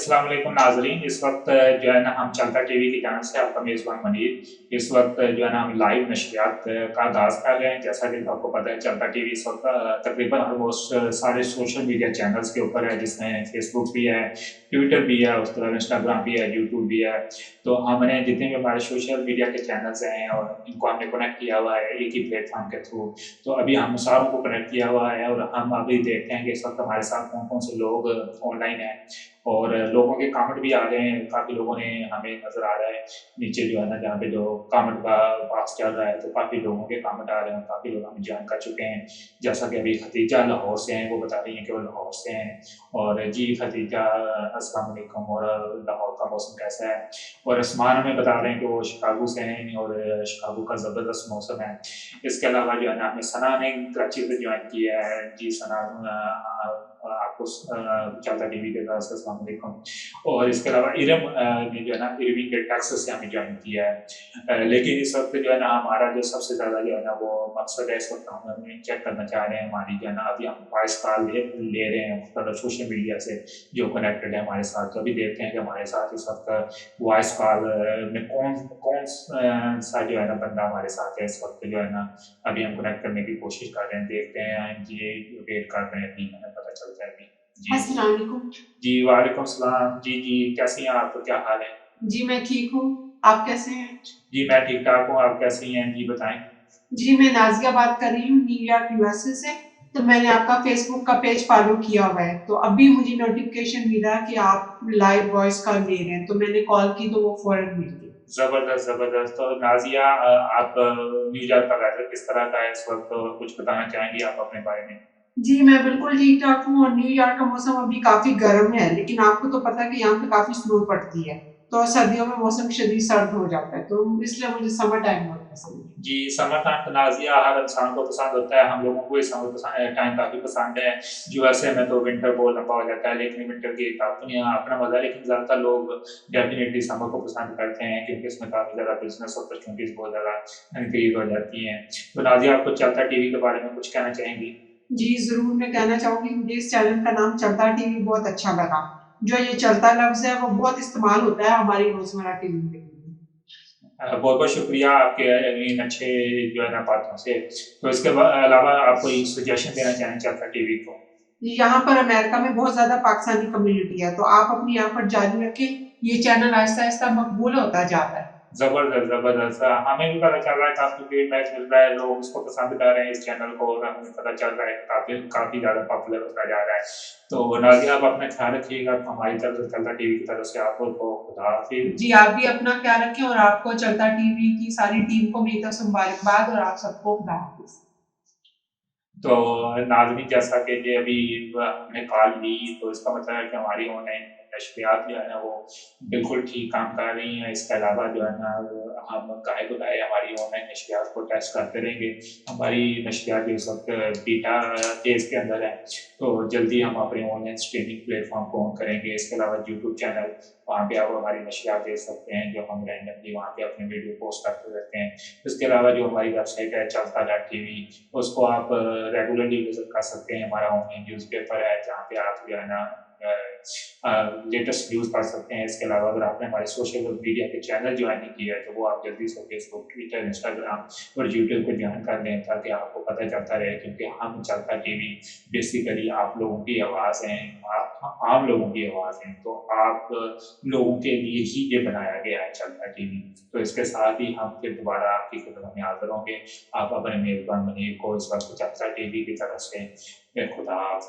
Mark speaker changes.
Speaker 1: अस्सलाम वालेकुम नाज़रीन। इस वक्त जो है ना हम चलता टीवी की जानिब से आपका मेज़बान मनीर इस वक्त जो है ना हम लाइव नशरियात का आगाज़ कर रहे हैं। जैसा कि आपको पता है चलता टीवी इस वक्त तकरीबन ऑलमोस्ट सारे सोशल मीडिया चैनल्स के ऊपर है, जिसमें फेसबुक भी है, ट्विटर भी है, उसके अलावा इंस्टाग्राम भी है, यूट्यूब भी है। तो हमने जितने भी हमारे सोशल मीडिया के चैनल्स हैं और इनको हमने कनेक्ट किया हुआ है एक ही प्लेटफॉर्म के थ्रू। तो अभी हम सारों को कनेक्ट किया हुआ है और हम अभी देखते हैं कि इस वक्त हमारे साथ कौन कौन से लोग ऑनलाइन हैं और लोगों के कमेंट भी आ रहे हैं। काफ़ी लोगों ने हमें नज़र आ रहा है नीचे जो है ना, जहाँ पे जो कमेंट का बॉक्स चल रहा है, तो काफ़ी लोगों के कमेंट आ रहे हैं, काफ़ी लोग हमें ज्वाइन कर चुके हैं। जैसा कि अभी खतीजा लाहौर से हैं, वो बता रही हैं कि वो लाहौर से हैं। और जी खतीजा, अस्सलाम वालेकुम। और लाहौर का मौसम कैसा है? और उस्मान हमें बता रहे हैं कि वो शिकागो से हैं और शिकागो का ज़बरदस्त मौसम है। इसके अलावा जो है ना हमें सना ने कराची से ज्वाइन किया है। जी सना, आपको चलता टीवी के तरफ से अस्सलाम वालेकुम। और इसके अलावा इरम ने जो है ना इरविंग के टेक्सास से हमें ज्वाइन किया है। लेकिन इस वक्त जो है ना हमारा जो सबसे ज़्यादा जो है ना वो मकसद है, इस वक्त हम चेक करना चाह रहे हैं हमारी जो है ना, अभी हम वॉइस कॉल ले रहे हैं मतलब सोशल मीडिया से जो कनेक्टेड है हमारे साथ। तो अभी देखते हैं कि हमारे साथ इस वक्त वॉइस कॉल में कौन कौन सा जो है ना बंदा हमारे साथ है इस वक्त जो है ना। अभी हम कनेक्ट करने की कोशिश कर रहे हैं, देखते हैं जी, वेट कर रहे हैं, अभी हमें पता चलता है अभी। जी
Speaker 2: अस्सलाम वालेकुम।
Speaker 1: जी, वालेकुम सलाम। जी जी, कैसी हैं आप? क्या हाल है?
Speaker 2: जी, मैं ठीक हूँ। आप कैसे हैं?
Speaker 1: जी मैं ठीक ठाक हूँ, आप कैसी हैं? जी बताएं।
Speaker 2: जी, मैं नाज़िया बात कर रही हूँ न्यूयॉर्क यूएसए से। तो मैंने आपका फेसबुक का पेज फॉलो किया हुआ है, तो अभी मुझे नोटिफिकेशन मिला कि आप लाइव वॉइस कॉल ले रहे हैं, तो मैंने कॉल की तो वो फौरन मिल गई।
Speaker 1: जबरदस्त जबरदस्त। तो नाजिया, आप न्यूयॉर्क का वेदर किस तरह का है इस वक्त, और कुछ बताना चाहेंगी आप अपने बारे में?
Speaker 2: जी, मैं बिल्कुल ठीक ठाक हूँ और न्यूयॉर्क का मौसम अभी काफी गर्म है, लेकिन आपको तो पता है कि यहाँ पे काफी स्नो पड़ती है। तो सर्दियों में मौसम शदीद सर्द हो जाता है, तो इसलिए मुझे समर टाइम बहुत पसंद है।
Speaker 1: जी, समर टाइम तो नाज़िया हर इंसान को पसंद होता है, हम लोगों को ये समर टाइम काफ़ी पसंद है। यूएसए में तो विंटर बहुत लंबा हो जाता है, लेकिन विंटर की एक अपनी अपना मज़ा है, लेकिन ज़्यादातर लोग डेफिनिटली समर को पसंद करते हैं क्योंकि इसमें काफ़ी ज़्यादा बिज़नेस अपॉर्चुनिटीज़ बहुत ज़्यादा इंक्रीज़ हो जाती हैं। तो नाज़िया, आपको चलता टीवी के बारे में कुछ कहना चाहेंगी?
Speaker 2: जी, ज़रूर मैं कहना चाहूँगी मुझे इस चैनल का नाम चलता टीवी बहुत अच्छा लगा। जो ये चलता लफ्ज़ है वो बहुत इस्तेमाल होता है हमारी रोज़मर्रा की ज़िंदगी में।
Speaker 1: बहुत-बहुत शुक्रिया आपके इन अच्छे जो है ना बातों से। तो इसके अलावा आप कोई सजेशन देना चाहें चलता टीवी को?
Speaker 2: यहाँ पर अमेरिका में बहुत ज़्यादा पाकिस्तानी कम्युनिटी है, तो आप अपनी यहाँ पर जारी रखें, ये चैनल आहिस्ता-आहिस्ता मकबूल होता जाता है।
Speaker 1: ज़बरदस्त, ज़बरदस्त। हमें भी पता चल रहा है, काफ़ी फीडबैक मिल रहा है, लोग इसको पसंद कर रहे हैं इस चैनल को, और हमें पता चल रहा है कि काफ़ी काफ़ी ज़्यादा पॉपुलर होता जा रहा है। तो नाज़िया, आप अपना ख्याल रखिएगा, हमारी तरफ से चलता टीवी की तरफ से आपको खुदा हाफ़िज़।
Speaker 2: जी, आप भी अपना ख्याल रखें और आपको चलता टीवी की सारी टीम को मेरी तरफ से मुबारकबाद और आप सबको खुदा हाफ़िज़।
Speaker 1: तो नाज़रीन, जैसा कि ये अभी हमने कॉल ली, तो इसका मतलब है कि हमारी ऑनलाइन नशरियात जो है ना वो बिल्कुल ठीक काम कर रही हैं। इसके अलावा जो है ना हम गाहे-गुदाहे हमारी ऑनलाइन नशरियात को टेस्ट करते रहेंगे। हमारी नशरियात इस वक्त बीटा फेज़ के अंदर है, तो जल्दी हम अपने ऑनलाइन स्ट्रीमिंग प्लेटफ़ॉर्म को ऑन करेंगे। इसके अलावा यूट्यूब चैनल, वहाँ पे आप हमारी नशरियात देख सकते हैं, जो हम रैंडमली वहाँ पे अपने वीडियो पोस्ट करते रहते हैं। इसके अलावा जो हमारी वेबसाइट है चलता डॉट टीवी, उसको आप रेगुलरली विजिट कर सकते हैं। हमारा ऑनलाइन न्यूज़पेपर है जहाँ पे आप जो है ना लेटेस्ट न्यूज़ पढ़ सकते हैं। इसके अलावा अगर आपने हमारे सोशल मीडिया के चैनल ज्वाइन नहीं किया है, तो वो आप जल्दी से फेसबुक, ट्विटर, इंस्टाग्राम और यूट्यूब को ज्वाइन कर लें, ताकि आपको पता चलता रहे, क्योंकि हम चलता टीवी बेसिकली आप लोगों की आवाज़ हैं, आम लोगों की आवाज़ हैं। तो आप लोगों के लिए ही ये बनाया गया है चलता टीवी। तो इसके साथ ही हम फिर दोबारा आपकी खिदमत में हाज़िर होंगे। आप अपने मेज़बान मुनीर को इस वक्त चलता टीवी की तरफ से खुदा हाफ़िज़।